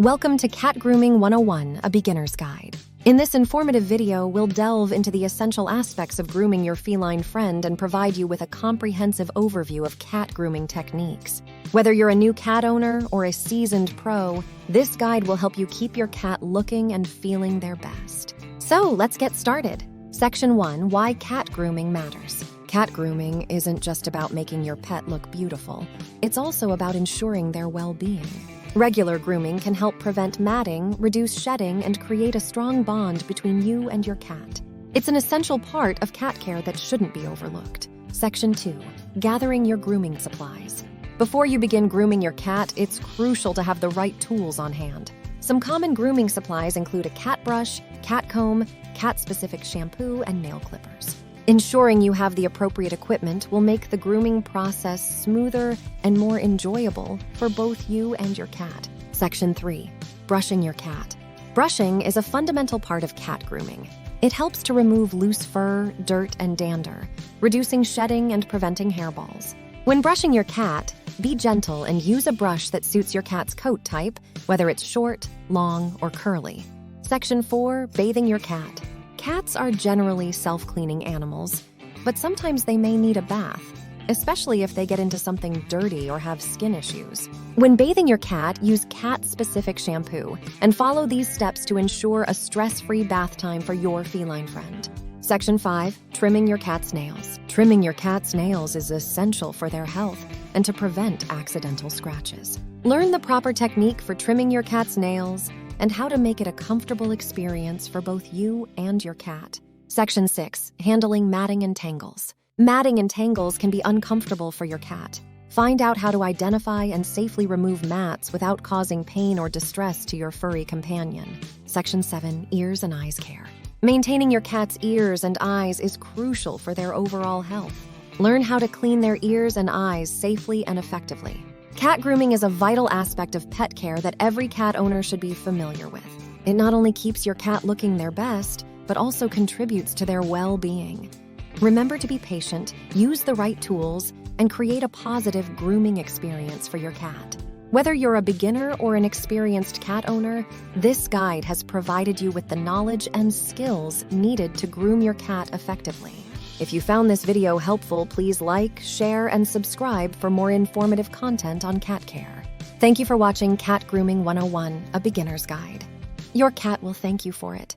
Welcome to Cat Grooming 101, a beginner's guide. In this informative video, we'll delve into the essential aspects of grooming your feline friend and provide you with a comprehensive overview of cat grooming techniques. Whether you're a new cat owner or a seasoned pro, this guide will help you keep your cat looking and feeling their best. So let's get started. Section 1, Why Cat Grooming Matters. Cat grooming isn't just about making your pet look beautiful. It's also about ensuring their well-being. Regular grooming can help prevent matting, reduce shedding, and create a strong bond between you and your cat. It's an essential part of cat care that shouldn't be overlooked. Section 2. Gathering your grooming supplies. Before you begin grooming your cat, it's crucial to have the right tools on hand. Some common grooming supplies include a cat brush, cat comb, cat-specific shampoo, and nail clippers. Ensuring you have the appropriate equipment will make the grooming process smoother and more enjoyable for both you and your cat. Section 3. Brushing your cat. Brushing is a fundamental part of cat grooming. It helps to remove loose fur, dirt, and dander, reducing shedding and preventing hairballs. When brushing your cat, be gentle and use a brush that suits your cat's coat type, whether it's short, long, or curly. Section 4. Bathing your cat. Cats are generally self-cleaning animals, but sometimes they may need a bath, especially if they get into something dirty or have skin issues. When bathing your cat, use cat-specific shampoo and follow these steps to ensure a stress-free bath time for your feline friend. Section 5. Trimming your cat's nails. Trimming your cat's nails is essential for their health and to prevent accidental scratches. Learn the proper technique for trimming your cat's nails and how to make it a comfortable experience for both you and your cat. Section 6. Handling matting and tangles. Matting and tangles can be uncomfortable for your cat. Find out how to identify and safely remove mats without causing pain or distress to your furry companion. Section 7. Ears and eyes care. Maintaining your cat's ears and eyes is crucial for their overall health. Learn how to clean their ears and eyes safely and effectively. Cat grooming is a vital aspect of pet care that every cat owner should be familiar with. It not only keeps your cat looking their best, but also contributes to their well-being. Remember to be patient, use the right tools, and create a positive grooming experience for your cat. Whether you're a beginner or an experienced cat owner, this guide has provided you with the knowledge and skills needed to groom your cat effectively. If you found this video helpful, please like, share, and subscribe for more informative content on cat care. Thank you for watching Cat Grooming 101, a beginner's guide. Your cat will thank you for it.